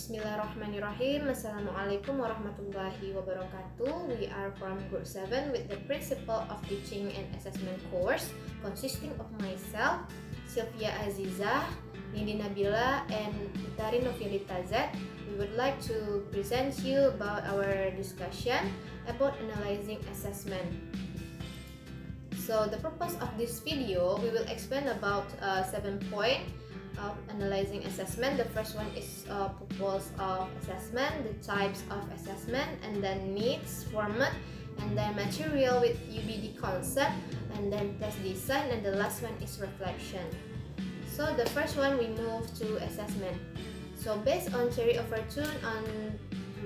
Bismillahirrahmanirrahim. Assalamualaikum warahmatullahi wabarakatuh. We are from Group 7 with the Principle of Teaching and Assessment course consisting of myself, Silvia Azizah, Nindy Nabila, and Utari Novialita. We would like to present you about our discussion about analyzing assessment. So the purpose of this video, we will explain about 7 points of analyzing assessment. The first one is purpose of assessment, the types of assessment, and then needs, format, and then material with UBD concept, and then test design, and the last one is reflection. So the first one, we move to assessment. So based on Cherry Overton on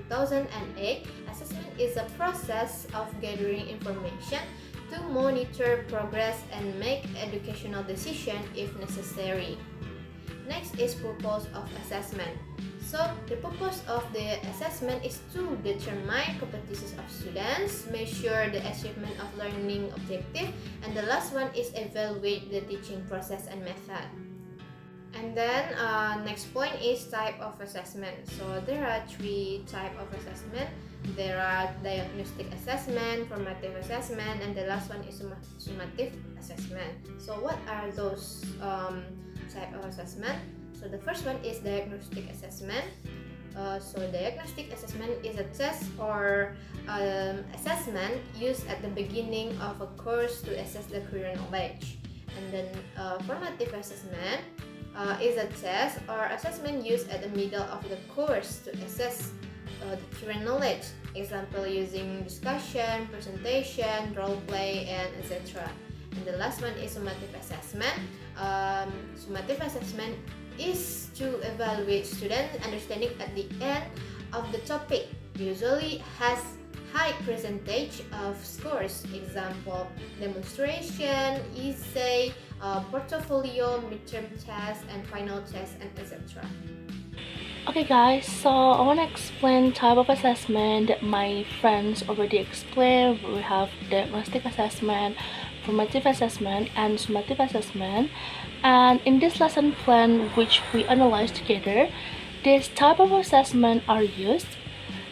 2008, assessment is a process of gathering information to monitor progress and make educational decision if necessary. Next is purpose of assessment. So the purpose of the assessment is to determine competencies of students, measure the achievement of learning objective, and the last one is evaluate the teaching process and method. And then next point is type of assessment. So there are 3 types of assessment. There are diagnostic assessment, formative assessment, and the last one is summative assessment. So what are those type of assessment? So the first one is diagnostic assessment. So diagnostic assessment is a test or assessment used at the beginning of a course to assess the current knowledge. And then formative assessment is a test or assessment used at the middle of the course to assess the current knowledge. Example using discussion, presentation, role play, and etc. And the last one is summative assessment. Summative assessment is to evaluate student understanding at the end of the topic. Usually has high percentage of scores. Example, demonstration, essay, portfolio, midterm test, and final test, and etc. Okay guys, so I want to explain type of assessment that my friends already explained. We have diagnostic assessment, formative assessment, and summative assessment. And in this lesson plan which we analyze together, this type of assessment are used.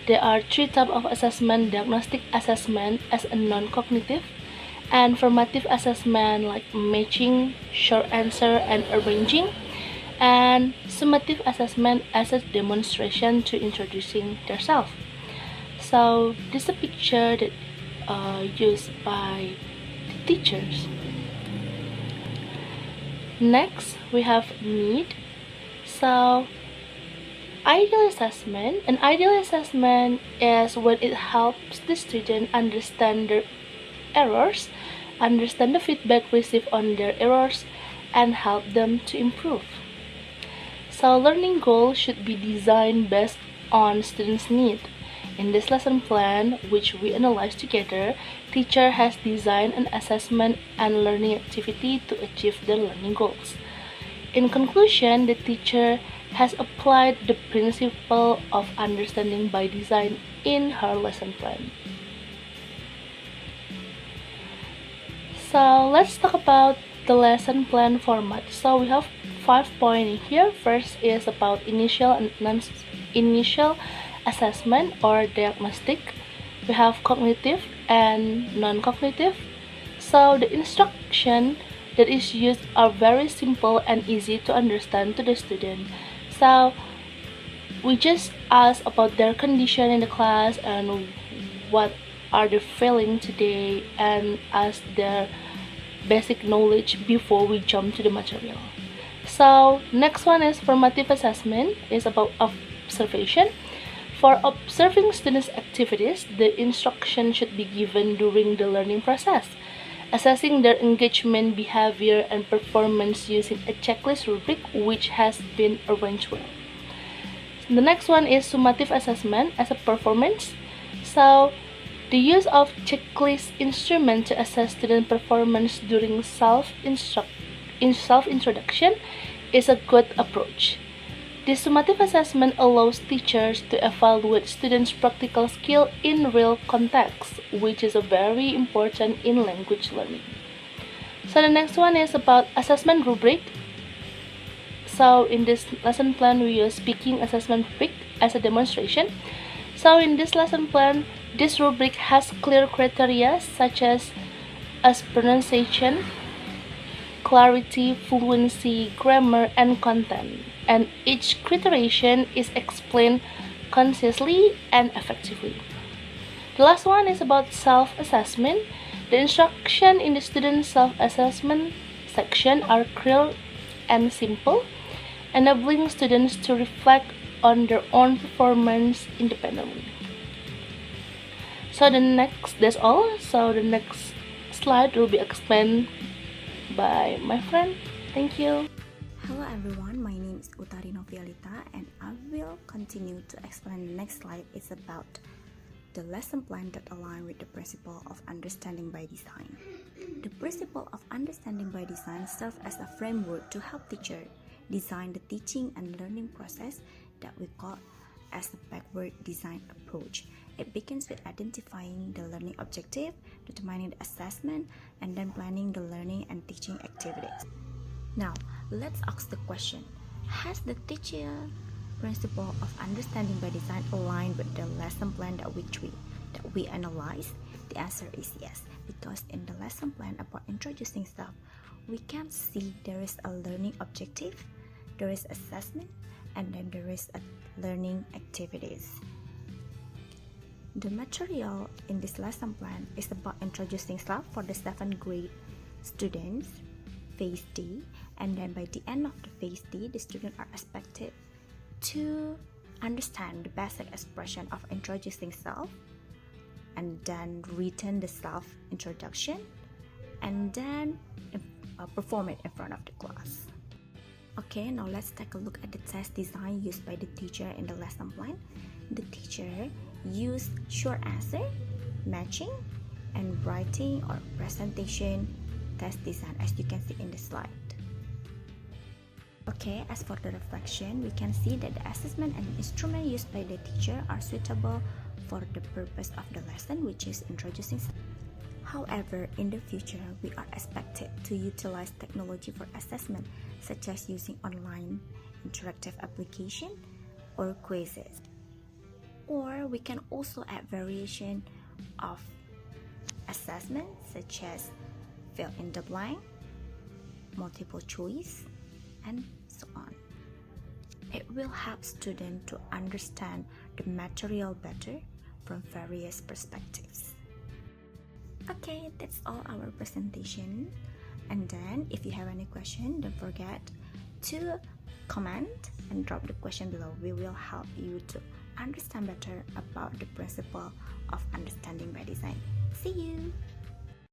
There are 3 types of assessment: diagnostic assessment as a non-cognitive, and formative assessment like matching, short answer, and arranging, and summative assessment as a demonstration to introducing themselves. So this is a picture that used by the teachers. Next, we have need. So ideal assessment. An ideal assessment is when it helps the student understand their errors, understand the feedback received on their errors, and help them to improve. So learning goals should be designed based on students' need. In this lesson plan, which we analyze together, teacher has designed an assessment and learning activity to achieve their learning goals. In conclusion, the teacher has applied the principle of understanding by design in her lesson plan. So let's talk about the lesson plan format. So we have 5 points here. First is about initial and non-initial assessment or diagnostic. We have cognitive and non-cognitive. So the instruction that is used are very simple and easy to understand to the student. So we just ask about their condition in the class and what are they feeling today, and ask their basic knowledge before we jump to the material. So next one is formative assessment. Is about observation. For observing students' activities, the instruction should be given during the learning process, assessing their engagement, behavior, and performance using a checklist rubric which has been arranged well. The next one is summative assessment as a performance. So the use of checklist instrument to assess student performance during self-introduction is a good approach. This summative assessment allows teachers to evaluate students' practical skill in real context, which is very important in language learning. So the next one is about assessment rubric. So in this lesson plan, we use speaking assessment rubric as a demonstration. So in this lesson plan, this rubric has clear criteria such as pronunciation, clarity, fluency, grammar, and content. And each criterion is explained concisely and effectively. The last one is about self-assessment. The instruction in the student self-assessment section are clear and simple, enabling students to reflect on their own performance independently. So that's all. So the next slide will be explained by my friend. Thank you. Hello everyone, my name is Utari Novialita and I will continue to explain the next slide. It's about the lesson plan that align with the principle of understanding by design. The principle of understanding by design serves as a framework to help teachers design the teaching and learning process that we call as the backward design approach. It begins with identifying the learning objective, determining the assessment, and then planning the learning and teaching activities. Now, let's ask the question, has the teaching principle of understanding by design aligned with the lesson plan that we analyze? The answer is yes, because in the lesson plan about introducing self, we can see there is a learning objective, there is assessment, and then there is a learning activities. The material in this lesson plan is about introducing self for the 7th grade students, phase D, and then by the end of the phase D, the students are expected to understand the basic expression of introducing self, and then written the self introduction, and then perform it in front of the class. Okay, now let's take a look at the test design used by the teacher in the lesson plan. The teacher used short answer, matching, and writing or presentation test design as you can see in the slide. Okay, as for the reflection, we can see that the assessment and instrument used by the teacher are suitable for the purpose of the lesson, which is introducing. However, in the future, we are expected to utilize technology for assessment, such as using online interactive application or quizzes. Or we can also add variation of assessment, such as fill in the blank, multiple choice, and so on. It will help students to understand the material better from various perspectives. Okay, that's all our presentation. And then if you have any question, don't forget to comment and drop the question below. We will help you to understand better about the principle of understanding by design.